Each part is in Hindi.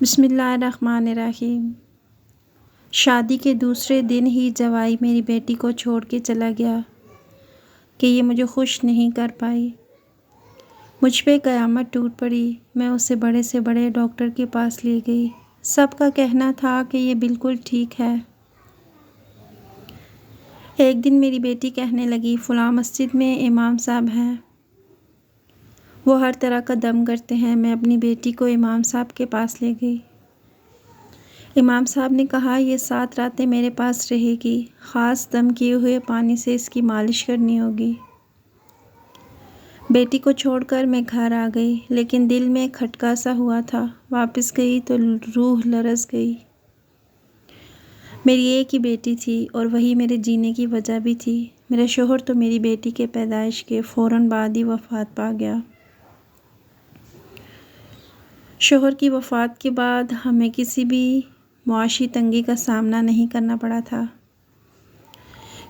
बिस्मिल्लाहिर्रहमानिर्रहीम। शादी के दूसरे दिन ही जवाई मेरी बेटी को छोड़ के चला गया कि ये मुझे खुश नहीं कर पाई। मुझ पे क़यामत टूट पड़ी। मैं उसे बड़े से बड़े डॉक्टर के पास ले गई। सबका कहना था कि ये बिल्कुल ठीक है। एक दिन मेरी बेटी कहने लगी, फ़लाँ मस्जिद में इमाम साहब हैं, वो हर तरह का दम करते हैं। मैं अपनी बेटी को इमाम साहब के पास ले गई। इमाम साहब ने कहा, ये 7 रातें मेरे पास रहेगी। ख़ास दम किए हुए पानी से इसकी मालिश करनी होगी। बेटी को छोड़कर मैं घर आ गई, लेकिन दिल में खटका सा हुआ था। वापस गई तो रूह लरज़ गई। मेरी एक ही बेटी थी और वही मेरे जीने की वजह भी थी। मेरा शोहर तो मेरी बेटी के पैदाइश के फ़ौरन बाद ही वफ़ात पा गया। शोहर की वफ़ात के बाद हमें किसी भी मुआशी तंगी का सामना नहीं करना पड़ा था,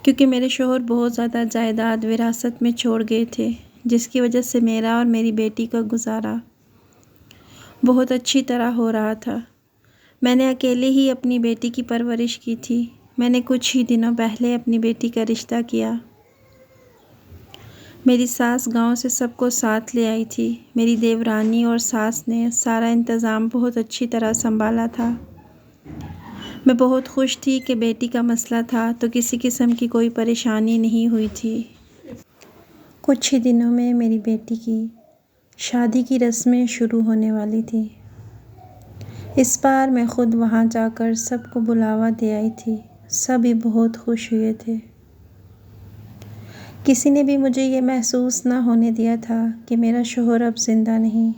क्योंकि मेरे शोहर बहुत ज़्यादा जायदाद विरासत में छोड़ गए थे, जिसकी वजह से मेरा और मेरी बेटी का गुजारा बहुत अच्छी तरह हो रहा था। मैंने अकेले ही अपनी बेटी की परवरिश की थी। मैंने कुछ ही दिनों पहले अपनी बेटी का रिश्ता किया। मेरी सास गांव से सबको साथ ले आई थी। मेरी देवरानी और सास ने सारा इंतज़ाम बहुत अच्छी तरह संभाला था। मैं बहुत खुश थी कि बेटी का मसला था तो किसी किस्म की कोई परेशानी नहीं हुई थी। कुछ ही दिनों में मेरी बेटी की शादी की रस्में शुरू होने वाली थी। इस बार मैं ख़ुद वहाँ जाकर सबको बुलावा दे आई थी। सभी बहुत खुश हुए थे। किसी ने भी मुझे ये महसूस ना होने दिया था कि मेरा शोहर अब ज़िंदा नहीं।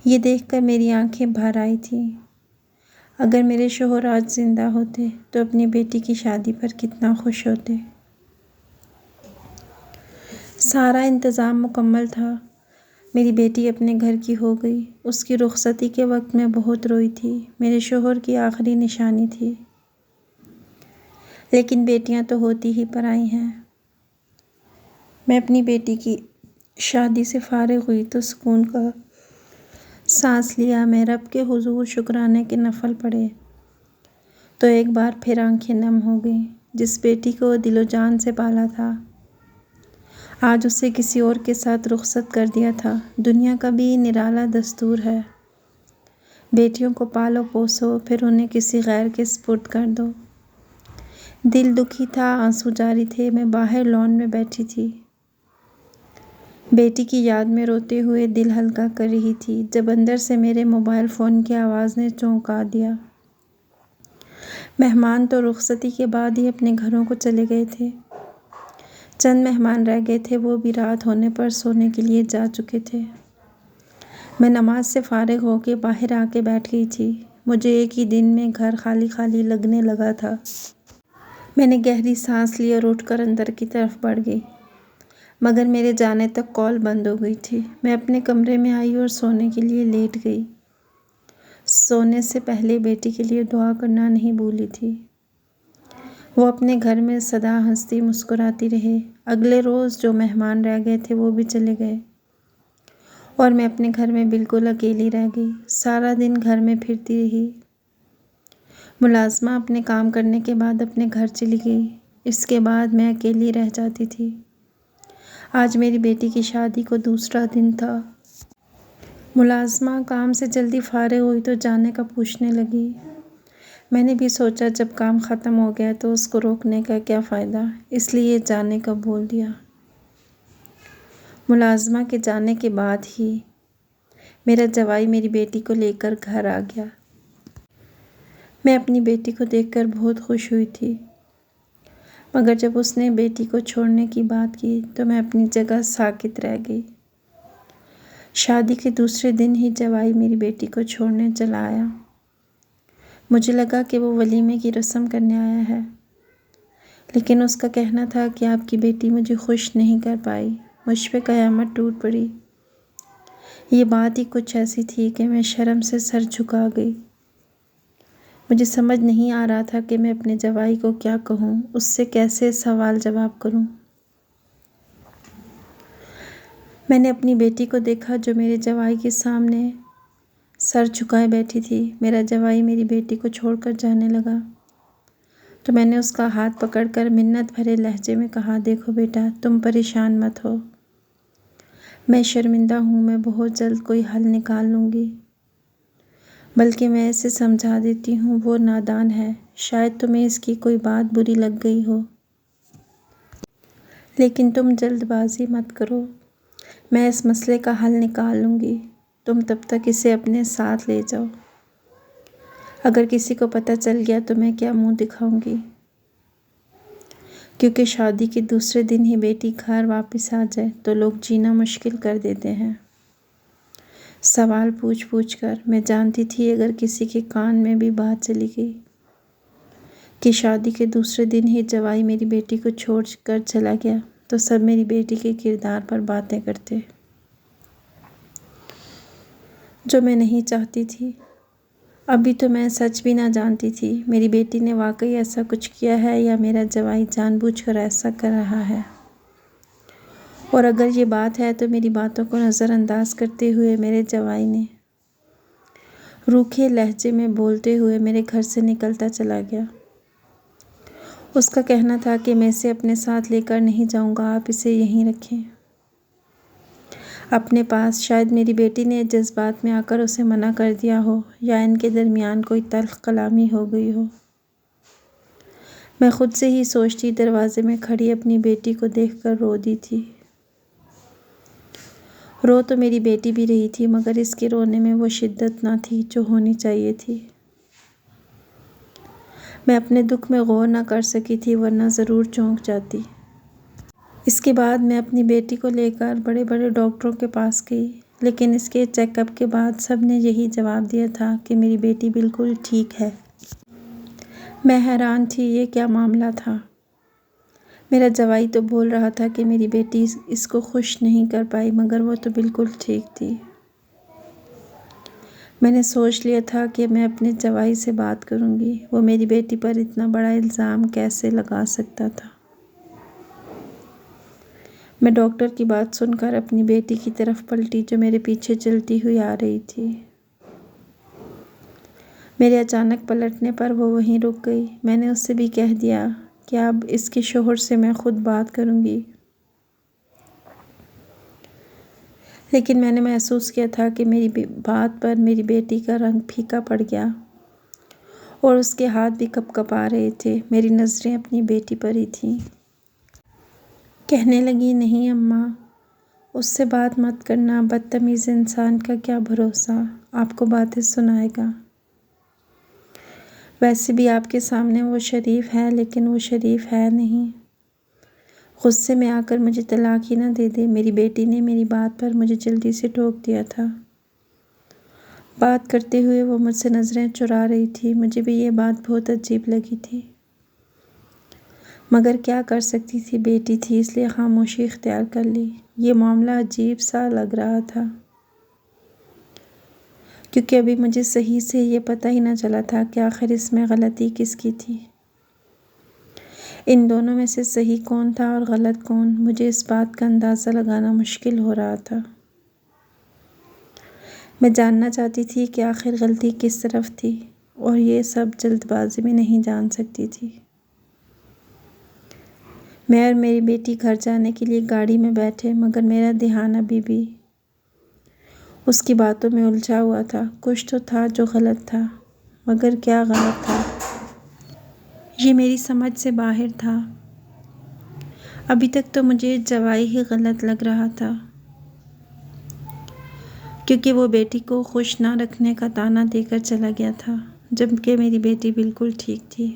ये देखकर मेरी आंखें भर आई थीं। अगर मेरे शोहर आज ज़िंदा होते तो अपनी बेटी की शादी पर कितना खुश होते। सारा इंतज़ाम मुकम्मल था। मेरी बेटी अपने घर की हो गई। उसकी रुखसती के वक्त मैं बहुत रोई थी। मेरे शोहर की आखिरी निशानी थी। लेकिन बेटियां तो होती ही पराई हैं। मैं अपनी बेटी की शादी से फारिग हुई तो सुकून का सांस लिया। मैं रब के हुजूर शुक्राने के नफल पड़े तो एक बार फिर आंखें नम हो गईं। जिस बेटी को दिलो जान से पाला था, आज उसे किसी और के साथ रुखसत कर दिया था। दुनिया का भी निराला दस्तूर है, बेटियों को पालो पोसो फिर उन्हें किसी गैर के सुपुर्द कर दो। दिल दुखी था, आंसू जारी थे। मैं बाहर लॉन में बैठी थी, बेटी की याद में रोते हुए दिल हल्का कर रही थी, जब अंदर से मेरे मोबाइल फ़ोन की आवाज़ ने चौंका दिया। मेहमान तो रुखसती के बाद ही अपने घरों को चले गए थे। चंद मेहमान रह गए थे, वो भी रात होने पर सोने के लिए जा चुके थे। मैं नमाज से फारिग होकर बाहर आके बैठ गई थी। मुझे एक ही दिन में घर खाली खाली लगने लगा था। मैंने गहरी सांस ली और उठकर अंदर की तरफ बढ़ गई, मगर मेरे जाने तक कॉल बंद हो गई थी। मैं अपने कमरे में आई और सोने के लिए लेट गई। सोने से पहले बेटी के लिए दुआ करना नहीं भूली थी। वो अपने घर में सदा हंसती मुस्कुराती रहे। अगले रोज़ जो मेहमान रह गए थे वो भी चले गए और मैं अपने घर में बिल्कुल अकेली रह गई। सारा दिन घर में फिरती रही। मुलाजमा अपने काम करने के बाद अपने घर चली गई। इसके बाद मैं अकेली रह जाती थी। आज मेरी बेटी की शादी को दूसरा दिन था। मुलाजमा काम से जल्दी फारिग हुई तो जाने का पूछने लगी। मैंने भी सोचा जब काम ख़त्म हो गया तो उसको रोकने का क्या फ़ायदा, इसलिए जाने का बोल दिया। मुलाजमा के जाने के बाद ही मेरा जवाई मेरी बेटी को लेकर घर आ गया। मैं अपनी बेटी को देखकर बहुत खुश हुई थी, मगर जब उसने बेटी को छोड़ने की बात की तो मैं अपनी जगह साकित रह गई। शादी के दूसरे दिन ही जवाई मेरी बेटी को छोड़ने चला आया। मुझे लगा कि वो वलीमे की रस्म करने आया है, लेकिन उसका कहना था कि आपकी बेटी मुझे खुश नहीं कर पाई। मुझ पे क़यामत टूट पड़ी। ये बात ही कुछ ऐसी थी कि मैं शर्म से सर झुका गई। मुझे समझ नहीं आ रहा था कि मैं अपने जवाई को क्या कहूँ, उससे कैसे सवाल जवाब करूँ। मैंने अपनी बेटी को देखा जो मेरे जवाई के सामने सर झुकाए बैठी थी। मेरा जवाई मेरी बेटी को छोड़कर जाने लगा तो मैंने उसका हाथ पकड़कर मिन्नत भरे लहजे में कहा, देखो बेटा, तुम परेशान मत हो। मैं शर्मिंदा हूँ, मैं बहुत जल्द कोई हल निकाल लूँगी। बल्कि मैं इसे समझा देती हूँ, वो नादान है, शायद तुम्हें इसकी कोई बात बुरी लग गई हो। लेकिन तुम जल्दबाजी मत करो, मैं इस मसले का हल निकाल लूँगी। तुम तब तक इसे अपने साथ ले जाओ। अगर किसी को पता चल गया तो मैं क्या मुंह दिखाऊंगी, क्योंकि शादी के दूसरे दिन ही बेटी घर वापस आ जाए तो लोग जीना मुश्किल कर देते हैं। सवाल पूछ पूछ कर मैं जानती थी अगर किसी के कान में भी बात चली गई कि शादी के दूसरे दिन ही जवाई मेरी बेटी को छोड़ कर चला गया तो सब मेरी बेटी के किरदार पर बातें करते, जो मैं नहीं चाहती थी। अभी तो मैं सच भी ना जानती थी मेरी बेटी ने वाकई ऐसा कुछ किया है या मेरा जवाई जानबूझकर ऐसा कर रहा है। और अगर ये बात है तो मेरी बातों को नज़रअंदाज करते हुए मेरे जवाई ने रूखे लहजे में बोलते हुए मेरे घर से निकलता चला गया। उसका कहना था कि मैं इसे अपने साथ लेकर नहीं जाऊंगा, आप इसे यहीं रखें अपने पास। शायद मेरी बेटी ने जज्बात में आकर उसे मना कर दिया हो या इनके दरमियान कोई तल्ख कलामी हो गई हो। मैं खुद से ही सोचती दरवाजे में खड़ी अपनी बेटी को देखकर रो दी थी। रो तो मेरी बेटी भी रही थी, मगर इसके रोने में वो शिद्दत ना थी जो होनी चाहिए थी। मैं अपने दुख में गौर न कर सकी थी, वरना ज़रूर चौंक जाती। इसके बाद मैं अपनी बेटी को लेकर बड़े बड़े डॉक्टरों के पास गई, लेकिन इसके चेकअप के बाद सब ने यही जवाब दिया था कि मेरी बेटी बिल्कुल ठीक है। मैं हैरान थी, ये क्या मामला था। मेरा जवाई तो बोल रहा था कि मेरी बेटी इसको खुश नहीं कर पाई, मगर वो तो बिल्कुल ठीक थी। मैंने सोच लिया था कि मैं अपने जवाई से बात करूंगी, वो मेरी बेटी पर इतना बड़ा इल्ज़ाम कैसे लगा सकता था। मैं डॉक्टर की बात सुनकर अपनी बेटी की तरफ पलटी जो मेरे पीछे चलती हुई आ रही थी। मेरे अचानक पलटने पर वो वहीं रुक गई। मैंने उससे भी कह दिया कि अब इसके शोहर से मैं खुद बात करूंगी, लेकिन मैंने महसूस किया था कि मेरी बात पर मेरी बेटी का रंग फीका पड़ गया और उसके हाथ भी कँपकँपा रहे थे। मेरी नज़रें अपनी बेटी पर ही थीं। कहने लगी, नहीं अम्मा, उससे बात मत करना, बदतमीज़ इंसान का क्या भरोसा, आपको बातें सुनाएगा। वैसे भी आपके सामने वो शरीफ है, लेकिन वो शरीफ है नहीं। गुस्से में आकर मुझे तलाक ही ना दे दे। मेरी बेटी ने मेरी बात पर मुझे जल्दी से टोक दिया था। बात करते हुए वो मुझसे नज़रें चुरा रही थी। मुझे भी ये बात बहुत अजीब लगी थी, मगर क्या कर सकती थी, बेटी थी इसलिए खामोशी इख्तियार कर ली। ये मामला अजीब सा लग रहा था, क्योंकि अभी मुझे सही से ये पता ही ना चला था कि आखिर इसमें गलती किसकी थी। इन दोनों में से सही कौन था और गलत कौन, मुझे इस बात का अंदाज़ा लगाना मुश्किल हो रहा था। मैं जानना चाहती थी कि आखिर गलती किस तरफ थी, और ये सब जल्दबाजी में नहीं जान सकती थी। मैं और मेरी बेटी घर जाने के लिए गाड़ी में बैठे, मगर मेरा ध्यान अभी भी उसकी बातों में उलझा हुआ था। कुछ तो था जो गलत था, मगर क्या गलत था ये मेरी समझ से बाहर था। अभी तक तो मुझे जवाई ही गलत लग रहा था, क्योंकि वो बेटी को खुश ना रखने का ताना देकर चला गया था, जबकि मेरी बेटी बिल्कुल ठीक थी।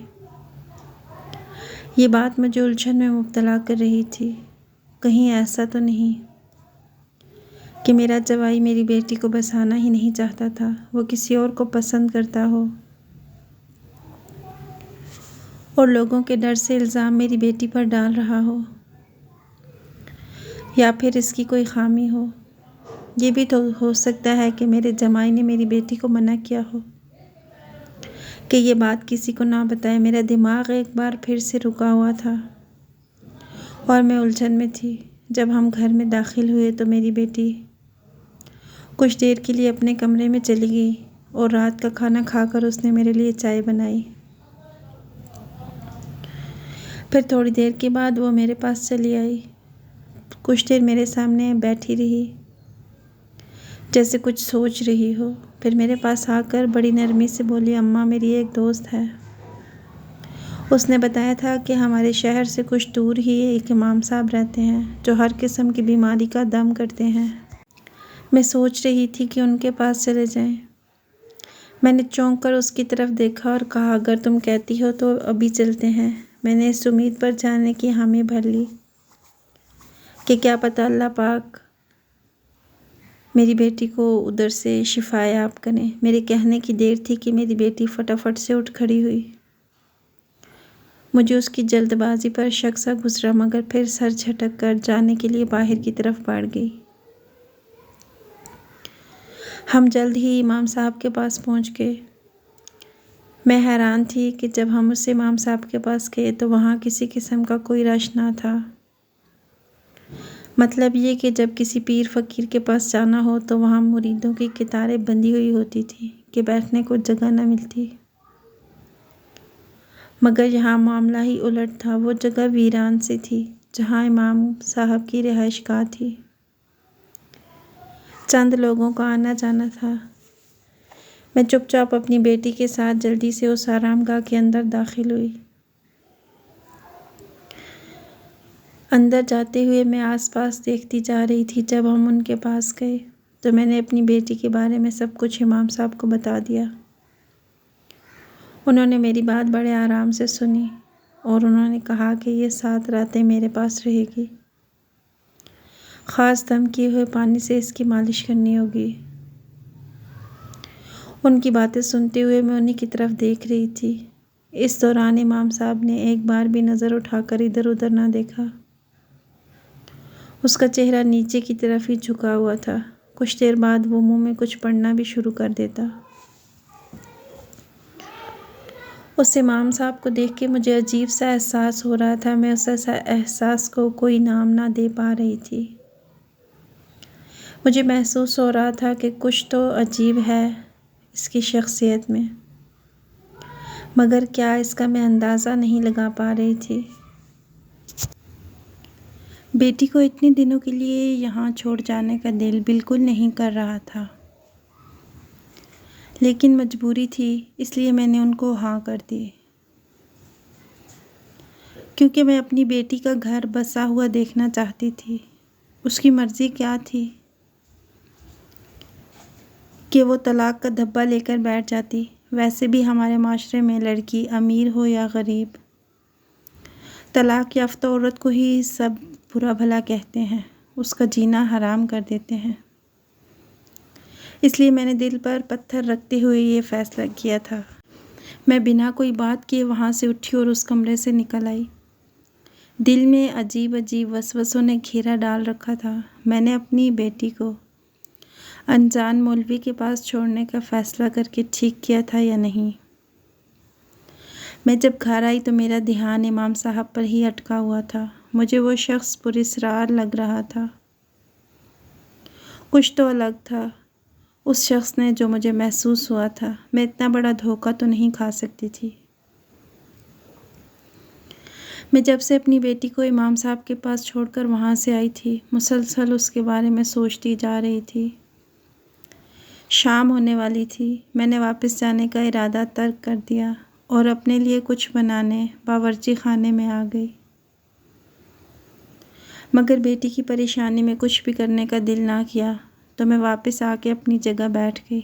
ये बात मुझे उलझन में मुब्तला कर रही थी। कहीं ऐसा तो नहीं कि मेरा जवाई मेरी बेटी को बसाना ही नहीं चाहता था, वो किसी और को पसंद करता हो और लोगों के डर से इल्ज़ाम मेरी बेटी पर डाल रहा हो, या फिर इसकी कोई खामी हो। ये भी तो हो सकता है कि मेरे जमाई ने मेरी बेटी को मना किया हो कि ये बात किसी को ना बताए। मेरा दिमाग एक बार फिर से रुका हुआ था और मैं उलझन में थी। जब हम घर में दाखिल हुए तो मेरी बेटी कुछ देर के लिए अपने कमरे में चली गई और रात का खाना खाकर उसने मेरे लिए चाय बनाई। फिर थोड़ी देर के बाद वो मेरे पास चली आई। कुछ देर मेरे सामने बैठी रही, जैसे कुछ सोच रही हो। फिर मेरे पास आकर बड़ी नरमी से बोली, अम्मा, मेरी एक दोस्त है। उसने बताया था कि हमारे शहर से कुछ दूर ही एक इमाम साहब रहते हैं जो हर किस्म की बीमारी का दम करते हैं। मैं सोच रही थी कि उनके पास चले जाएं। मैंने चौंक कर उसकी तरफ देखा और कहा, अगर तुम कहती हो तो अभी चलते हैं। मैंने इस उम्मीद पर जाने की हामी भर ली कि क्या पता अल्लाह पाक मेरी बेटी को उधर से शिफायाब करें। मेरे कहने की देर थी कि मेरी बेटी फटाफट से उठ खड़ी हुई। मुझे उसकी जल्दबाजी पर शक सा गुजरा, मगर फिर सर झटक कर जाने के लिए बाहर की तरफ बढ़ गई। हम जल्द ही इमाम साहब के पास पहुंच गए। मैं हैरान थी कि जब हम उस इमाम साहब के पास गए तो वहाँ किसी किस्म का कोई रश ना था। मतलब ये कि जब किसी पीर फ़कीर के पास जाना हो तो वहाँ मुरीदों की कतारें बंधी हुई होती थी कि बैठने को जगह न मिलती। मगर यहाँ मामला ही उलट था। वो जगह वीरान सी थी जहाँ इमाम साहब की रिहाइशगाह थी। चंद लोगों का आना जाना था। मैं चुपचाप अपनी बेटी के साथ जल्दी से उस आरामगाह के अंदर दाखिल हुई। अंदर जाते हुए मैं आसपास देखती जा रही थी। जब हम उनके पास गए तो मैंने अपनी बेटी के बारे में सब कुछ इमाम साहब को बता दिया। उन्होंने मेरी बात बड़े आराम से सुनी और उन्होंने कहा कि ये 7 रातें मेरे पास रहेगी। ख़ास दम किए हुए पानी से इसकी मालिश करनी होगी। उनकी बातें सुनते हुए मैं उन्हीं की तरफ देख रही थी। इस दौरान इमाम साहब ने एक बार भी नज़र उठाकर इधर उधर ना देखा। उसका चेहरा नीचे की तरफ ही झुका हुआ था। कुछ देर बाद वो मुंह में कुछ पढ़ना भी शुरू कर देता। उस इमाम साहब को देख के मुझे अजीब सा एहसास हो रहा था। मैं उस एहसास को कोई नाम ना दे पा रही थी। मुझे महसूस हो रहा था कि कुछ तो अजीब है इसकी शख्सियत में, मगर क्या, इसका मैं अंदाज़ा नहीं लगा पा रही थी। बेटी को इतने दिनों के लिए यहाँ छोड़ जाने का दिल बिल्कुल नहीं कर रहा था, लेकिन मजबूरी थी, इसलिए मैंने उनको हाँ कर दी। क्योंकि मैं अपनी बेटी का घर बसा हुआ देखना चाहती थी। उसकी मर्ज़ी क्या थी कि वो तलाक का धब्बा लेकर बैठ जाती। वैसे भी हमारे माशरे में लड़की अमीर हो या गरीब, तलाक याफ्ता औरत को ही सब बुरा भला कहते हैं, उसका जीना हराम कर देते हैं। इसलिए मैंने दिल पर पत्थर रखते हुए ये फ़ैसला किया था। मैं बिना कोई बात किए वहाँ से उठी और उस कमरे से निकल आई। दिल में अजीब अजीब वसवसों ने घेरा डाल रखा था। मैंने अपनी बेटी को अनजान मौलवी के पास छोड़ने का फ़ैसला करके ठीक किया था या नहीं। मैं जब घर आई तो मेरा ध्यान इमाम साहब पर ही अटका हुआ था। मुझे वो शख्स पुरस्रार लग रहा था। कुछ तो अलग था उस शख्स ने जो मुझे महसूस हुआ था। मैं इतना बड़ा धोखा तो नहीं खा सकती थी। मैं जब से अपनी बेटी को इमाम साहब के पास छोड़कर वहाँ से आई थी, मुसलसल उसके बारे में सोचती जा रही थी। शाम होने वाली थी। मैंने वापस जाने का इरादा तर्क कर दिया और अपने लिए कुछ बनाने बावर्ची खाने में आ गई। मगर बेटी की परेशानी में कुछ भी करने का दिल ना किया तो मैं वापस आके अपनी जगह बैठ गई।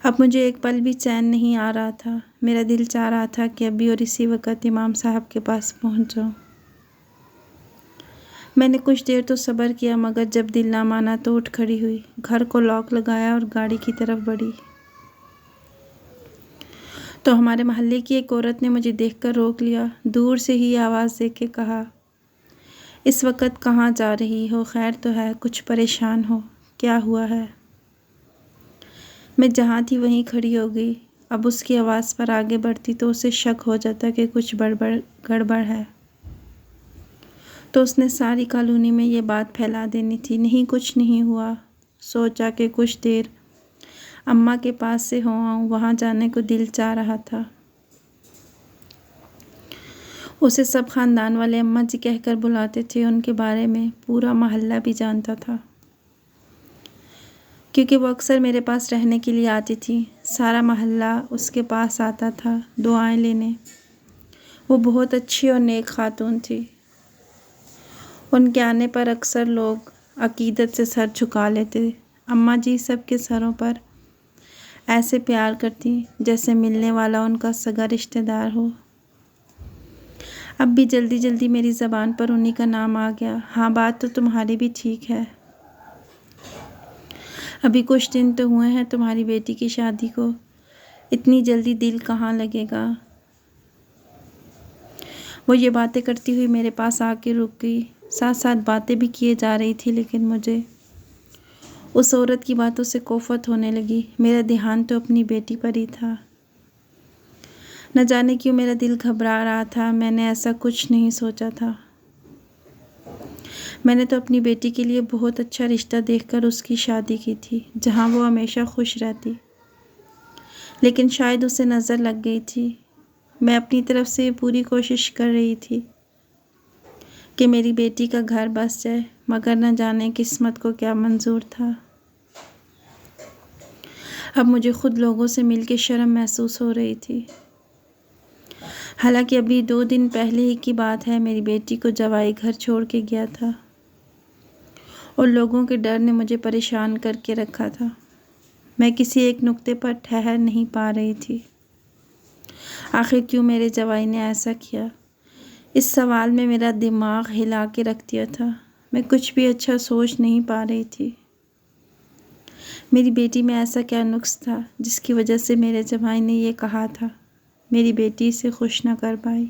अब मुझे एक पल भी चैन नहीं आ रहा था। मेरा दिल चाह रहा था कि अभी और इसी वक्त इमाम साहब के पास पहुंच जाऊं। मैंने कुछ देर तो सब्र किया, मगर जब दिल ना माना तो उठ खड़ी हुई, घर को लॉक लगाया और गाड़ी की तरफ बढ़ी। तो हमारे मोहल्ले की एक औरत ने मुझे देखकर रोक लिया। दूर से ही आवाज़ दे के कहा, इस वक्त कहाँ जा रही हो? खैर तो है? कुछ परेशान हो? क्या हुआ है? मैं जहाँ थी वहीं खड़ी हो गई। अब उसकी आवाज़ पर आगे बढ़ती तो उसे शक हो जाता कि कुछ गड़बड़ है। तो उसने सारी कॉलोनी में ये बात फैला देनी थी। नहीं, कुछ नहीं हुआ। सोचा कि कुछ देर अम्मा के पास से हो आऊँ, वहाँ जाने को दिल चाह रहा था। उसे सब खानदान वाले अम्मा जी कहकर बुलाते थे। उनके बारे में पूरा मोहल्ला भी जानता था, क्योंकि वो अक्सर मेरे पास रहने के लिए आती थी। सारा मोहल्ला उसके पास आता था दुआएं लेने। वो बहुत अच्छी और नेक खातून थी। उनके आने पर अक्सर लोग अकीदत से सर झुका लेते। अम्मा जी सबके सरों पर ऐसे प्यार करती जैसे मिलने वाला उनका सगा रिश्तेदार हो। अब भी जल्दी जल्दी मेरी ज़बान पर उन्हीं का नाम आ गया। हाँ, बात तो तुम्हारी भी ठीक है। अभी कुछ दिन तो हुए हैं तुम्हारी बेटी की शादी को, इतनी जल्दी दिल कहाँ लगेगा। वो ये बातें करती हुई मेरे पास आके रुक गई। साथ साथ बातें भी किए जा रही थी, लेकिन मुझे उस औरत की बातों से कोफत होने लगी। मेरा ध्यान तो अपनी बेटी पर ही था। न जाने क्यों मेरा दिल घबरा रहा था। मैंने ऐसा कुछ नहीं सोचा था। मैंने तो अपनी बेटी के लिए बहुत अच्छा रिश्ता देखकर उसकी शादी की थी, जहाँ वो हमेशा खुश रहती। लेकिन शायद उसे नज़र लग गई थी। मैं अपनी तरफ से पूरी कोशिश कर रही थी कि मेरी बेटी का घर बस जाए, मगर न जाने किस्मत को क्या मंजूर था। अब मुझे खुद लोगों से मिलकर शर्म महसूस हो रही थी। हालांकि अभी 2 दिन पहले ही की बात है, मेरी बेटी को जवाई घर छोड़ के गया था और लोगों के डर ने मुझे परेशान करके रखा था। मैं किसी एक नुक्ते पर ठहर नहीं पा रही थी। आखिर क्यों मेरे जवाई ने ऐसा किया? इस सवाल में मेरा दिमाग हिला के रख दिया था। मैं कुछ भी अच्छा सोच नहीं पा रही थी। मेरी बेटी में ऐसा क्या नुक्स था जिसकी वजह से मेरे जवाई ने ये कहा था मेरी बेटी इसे खुश न कर पाई।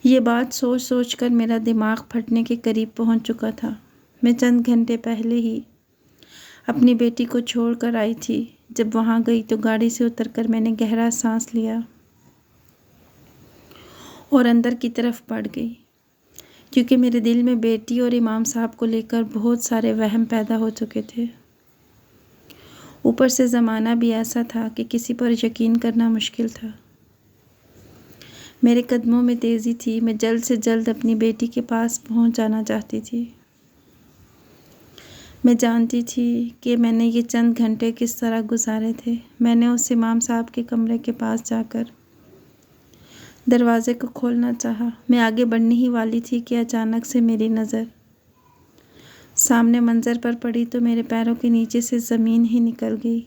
ये बात सोच सोच कर मेरा दिमाग फटने के करीब पहुंच चुका था। मैं चंद घंटे पहले ही अपनी बेटी को छोड़ कर आई थी। जब वहाँ गई तो गाड़ी से उतरकर मैंने गहरा सांस लिया और अंदर की तरफ बढ़ गई, क्योंकि मेरे दिल में बेटी और इमाम साहब को लेकर बहुत सारे वहम पैदा हो चुके थे। ऊपर से ज़माना भी ऐसा था कि किसी पर यकीन करना मुश्किल था। मेरे कदमों में तेज़ी थी। मैं जल्द से जल्द अपनी बेटी के पास पहुंच जाना चाहती थी। मैं जानती थी कि मैंने ये चंद घंटे किस तरह गुजारे थे। मैंने उस इमाम साहब के कमरे के पास जाकर दरवाज़े को खोलना चाहा। मैं आगे बढ़ने ही वाली थी कि अचानक से मेरी नज़र सामने मंजर पर पड़ी तो मेरे पैरों के नीचे से ज़मीन ही निकल गई।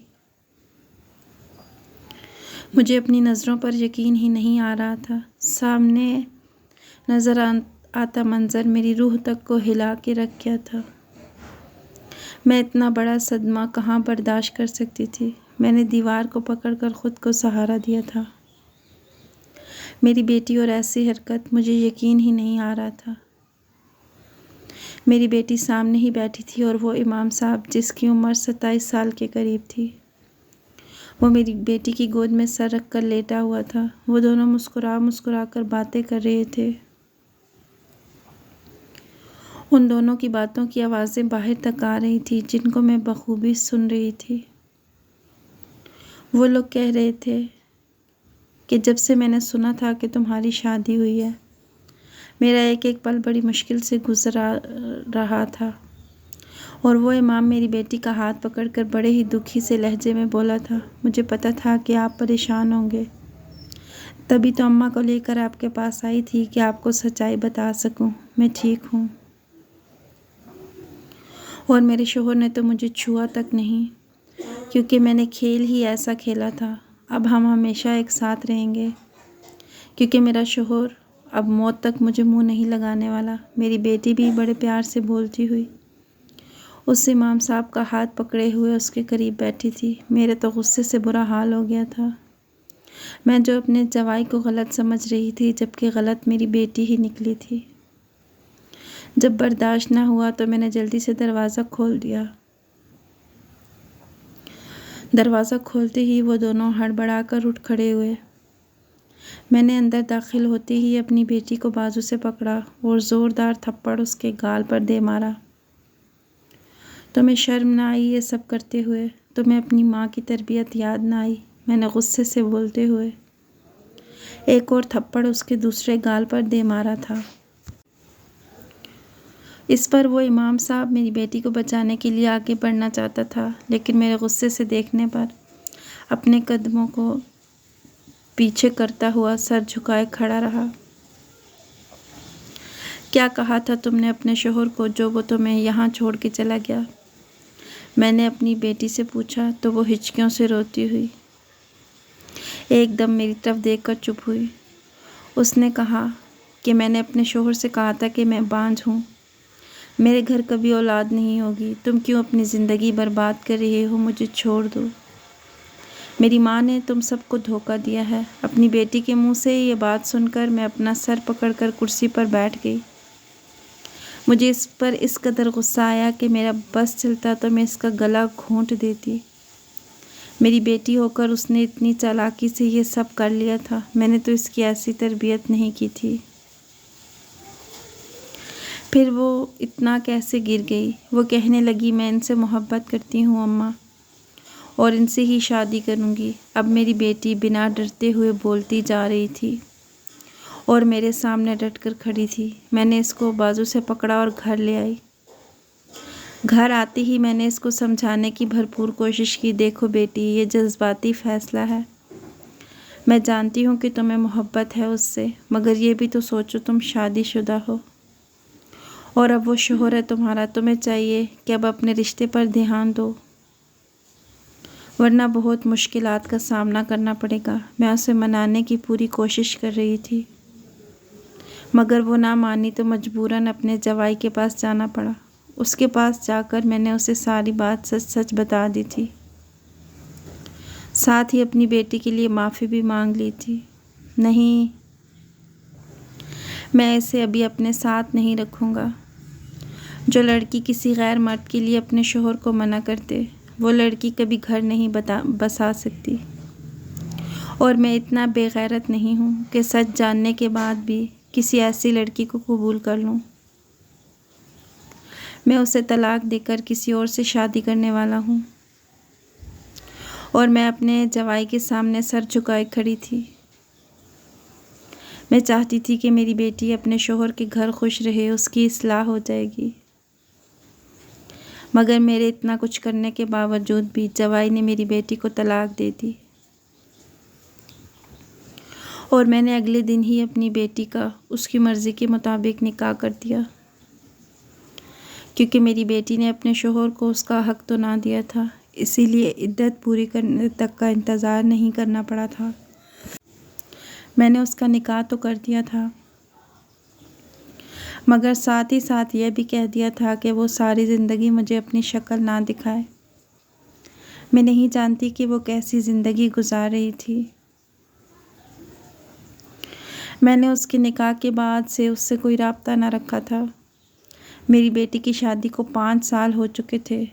मुझे अपनी नज़रों पर यकीन ही नहीं आ रहा था। सामने नज़र आता मंजर मेरी रूह तक को हिला के रख गया था। मैं इतना बड़ा सदमा कहाँ बर्दाश्त कर सकती थी। मैंने दीवार को पकड़कर खुद को सहारा दिया था। मेरी बेटी और ऐसी हरकत, मुझे यकीन ही नहीं आ रहा था। मेरी बेटी सामने ही बैठी थी और वो इमाम साहब जिसकी उम्र 27 साल के करीब थी, वो मेरी बेटी की गोद में सर रख कर लेटा हुआ था। वो दोनों मुस्कुरा कर बातें कर रहे थे। उन दोनों की बातों की आवाज़ें बाहर तक आ रही थी, जिनको मैं बखूबी सुन रही थी। वो लोग कह रहे थे कि जब से मैंने सुना था कि तुम्हारी शादी हुई है, मेरा एक एक पल बड़ी मुश्किल से गुजरा रहा था। और वो इमाम मेरी बेटी का हाथ पकड़कर बड़े ही दुखी से लहजे में बोला था, मुझे पता था कि आप परेशान होंगे, तभी तो अम्मा को लेकर आपके पास आई थी कि आपको सच्चाई बता सकूं। मैं ठीक हूँ और मेरे शोहर ने तो मुझे छुआ तक नहीं, क्योंकि मैंने खेल ही ऐसा खेला था। अब हम हमेशा एक साथ रहेंगे, क्योंकि मेरा शोहर अब मौत तक मुझे मुंह नहीं लगाने वाला। मेरी बेटी भी बड़े प्यार से बोलती हुई उस इमाम साहब का हाथ पकड़े हुए उसके करीब बैठी थी। मेरे तो गुस्से से बुरा हाल हो गया था। मैं जो अपने जवाई को गलत समझ रही थी, जबकि गलत मेरी बेटी ही निकली थी। जब बर्दाश्त ना हुआ तो मैंने जल्दी से दरवाज़ा खोल दिया। दरवाज़ा खोलते ही वो दोनों हड़बड़ाकर उठ खड़े हुए। मैंने अंदर दाखिल होते ही अपनी बेटी को बाजू से पकड़ा और ज़ोरदार थप्पड़ उसके गाल पर दे मारा। तुम्हें शर्म ना आई ये सब करते हुए? तुम्हें अपनी माँ की तरबियत याद ना आई? मैंने गुस्से से बोलते हुए एक और थप्पड़ उसके दूसरे गाल पर दे मारा था। इस पर वो इमाम साहब मेरी बेटी को बचाने के लिए आगे बढ़ना चाहता था, लेकिन मेरे गुस्से से देखने पर अपने कदमों को पीछे करता हुआ सर झुकाए खड़ा रहा। क्या कहा था तुमने अपने शोहर को जो वो तुम्हें यहाँ छोड़ के चला गया? मैंने अपनी बेटी से पूछा तो वो हिचकियों से रोती हुई एकदम मेरी तरफ देखकर चुप हुई। उसने कहा कि मैंने अपने शोहर से कहा था कि मैं बांझ हूँ, मेरे घर कभी औलाद नहीं होगी, तुम क्यों अपनी ज़िंदगी बर्बाद कर रहे हो, मुझे छोड़ दो। मेरी माँ ने तुम सबको धोखा दिया है। अपनी बेटी के मुंह से ये बात सुनकर मैं अपना सर पकड़कर कुर्सी पर बैठ गई। मुझे इस पर इस कदर गुस्सा आया कि मेरा बस चलता तो मैं इसका गला घोंट देती। मेरी बेटी होकर उसने इतनी चालाकी से ये सब कर लिया था। मैंने तो इसकी ऐसी तरबियत नहीं की थी। फिर वो इतना कैसे गिर गई? वो कहने लगी मैं इनसे मोहब्बत करती हूँ अम्मा, और इनसे ही शादी करूँगी। अब मेरी बेटी बिना डरते हुए बोलती जा रही थी और मेरे सामने डट कर खड़ी थी। मैंने इसको बाजू से पकड़ा और घर ले आई। घर आते ही मैंने इसको समझाने की भरपूर कोशिश की। देखो बेटी, ये जज्बाती फ़ैसला है। मैं जानती हूँ कि तुम्हें मोहब्बत है उससे, मगर ये भी तो सोचो तुम शादीशुदा हो और अब वो शोहर है तुम्हारा। तुम्हें चाहिए कि अब अपने रिश्ते पर ध्यान दो, वरना बहुत मुश्किलात का सामना करना पड़ेगा। मैं उसे मनाने की पूरी कोशिश कर रही थी, मगर वो ना मानी तो मजबूरन अपने जवाई के पास जाना पड़ा। उसके पास जाकर मैंने उसे सारी बात सच सच बता दी थी, साथ ही अपनी बेटी के लिए माफ़ी भी मांग ली थी। नहीं, मैं इसे अभी अपने साथ नहीं रखूँगा। जो लड़की किसी गैर मर्द के लिए अपने शोहर को मना करते, वो लड़की कभी घर नहीं बसा सकती। और मैं इतना बेगैरत नहीं हूँ कि सच जानने के बाद भी किसी ऐसी लड़की को कबूल कर लूँ। मैं उसे तलाक देकर किसी और से शादी करने वाला हूँ। और मैं अपने जवाई के सामने सर झुकाए खड़ी थी। मैं चाहती थी कि मेरी बेटी अपने शोहर के घर खुश रहे, उसकी इस्लाह हो जाएगी। मगर मेरे इतना कुछ करने के बावजूद भी जवाई ने मेरी बेटी को तलाक दे दी और मैंने अगले दिन ही अपनी बेटी का उसकी मर्ज़ी के मुताबिक निकाह कर दिया, क्योंकि मेरी बेटी ने अपने शोहर को उसका हक़ तो ना दिया था, इसीलिए इद्दत पूरी करने तक का इंतज़ार नहीं करना पड़ा था। मैंने उसका निकाह तो कर दिया था, मगर साथ ही साथ यह भी कह दिया था कि वो सारी ज़िंदगी मुझे अपनी शक्ल ना दिखाए। मैं नहीं जानती कि वो कैसी ज़िंदगी गुजार रही थी। मैंने उसके निकाह के बाद से उससे कोई राब्ता ना रखा था। मेरी बेटी की शादी को 5 साल हो चुके थे।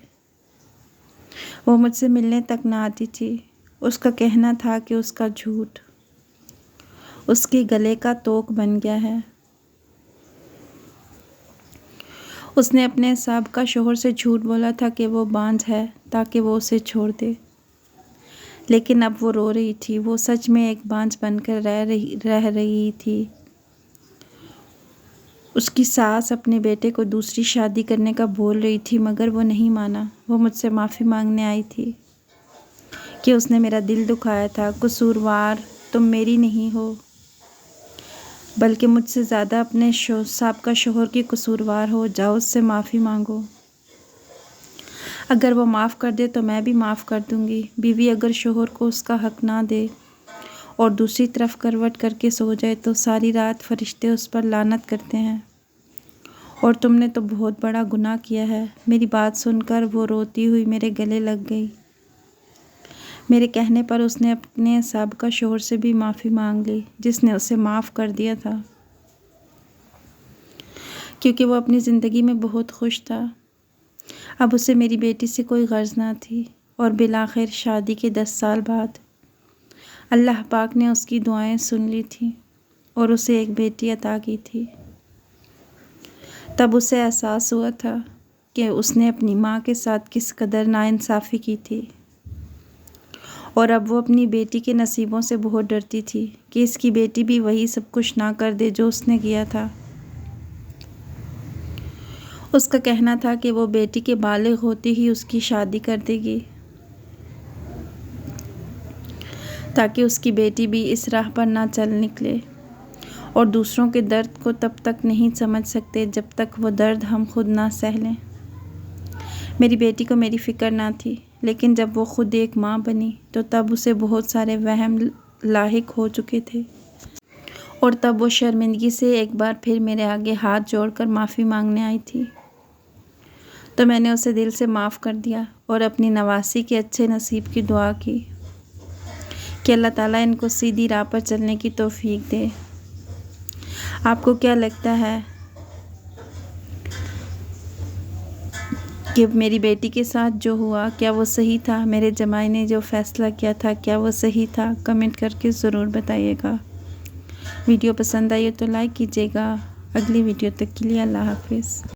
वो मुझसे मिलने तक ना आती थी। उसका कहना था कि उसका झूठ उसके गले का तोक बन गया है। उसने अपने साबका शोहर से झूठ बोला था कि वो बांझ है ताकि वो उसे छोड़ दे, लेकिन अब वो रो रही थी। वो सच में एक बांझ बनकर रह रही थी। उसकी सास अपने बेटे को दूसरी शादी करने का बोल रही थी, मगर वो नहीं माना। वो मुझसे माफ़ी मांगने आई थी कि उसने मेरा दिल दुखाया था। कसूरवार तुम मेरी नहीं हो, बल्कि मुझसे ज़्यादा अपने साबका शोहर की कसूरवार हो। जाओ उससे माफ़ी मांगो, अगर वो माफ़ कर दे तो मैं भी माफ़ कर दूंगी। बीवी अगर शोहर को उसका हक़ ना दे और दूसरी तरफ करवट करके सो जाए तो सारी रात फरिश्ते उस पर लानत करते हैं, और तुमने तो बहुत बड़ा गुनाह किया है। मेरी बात सुनकर वो रोती हुई मेरे गले लग गई। मेरे कहने पर उसने अपने साबका शोहर से भी माफ़ी मांग ली, जिसने उसे माफ़ कर दिया था, क्योंकि वो अपनी ज़िंदगी में बहुत खुश था। अब उसे मेरी बेटी से कोई गर्ज ना थी। और बिलाखिर शादी के 10 साल बाद अल्लाह पाक ने उसकी दुआएं सुन ली थी और उसे एक बेटी अता की थी। तब उसे एहसास हुआ था कि उसने अपनी माँ के साथ किस कदर नाइंसाफ़ी की थी और अब वो अपनी बेटी के नसीबों से बहुत डरती थी कि इसकी बेटी भी वही सब कुछ ना कर दे जो उसने किया था। उसका कहना था कि वो बेटी के बालिग होते ही उसकी शादी कर देगी ताकि उसकी बेटी भी इस राह पर ना चल निकले और दूसरों के दर्द को तब तक नहीं समझ सकते जब तक वो दर्द हम खुद ना सह लें। मेरी बेटी को मेरी फ़िक्र ना थी, लेकिन जब वो खुद एक माँ बनी तो तब उसे बहुत सारे वहम लाहिक हो चुके थे और तब वो शर्मिंदगी से एक बार फिर मेरे आगे हाथ जोड़कर माफ़ी मांगने आई थी। तो मैंने उसे दिल से माफ़ कर दिया और अपनी नवासी के अच्छे नसीब की दुआ की कि अल्लाह ताला इनको सीधी राह पर चलने की तौफीक दे। आपको क्या लगता है कि मेरी बेटी के साथ जो हुआ क्या वो सही था? मेरे जमाई ने जो फ़ैसला किया था क्या वो सही था? कमेंट करके ज़रूर बताइएगा। वीडियो पसंद आई हो तो लाइक कीजिएगा। अगली वीडियो तक के लिए अल्लाह हाफ़िज़।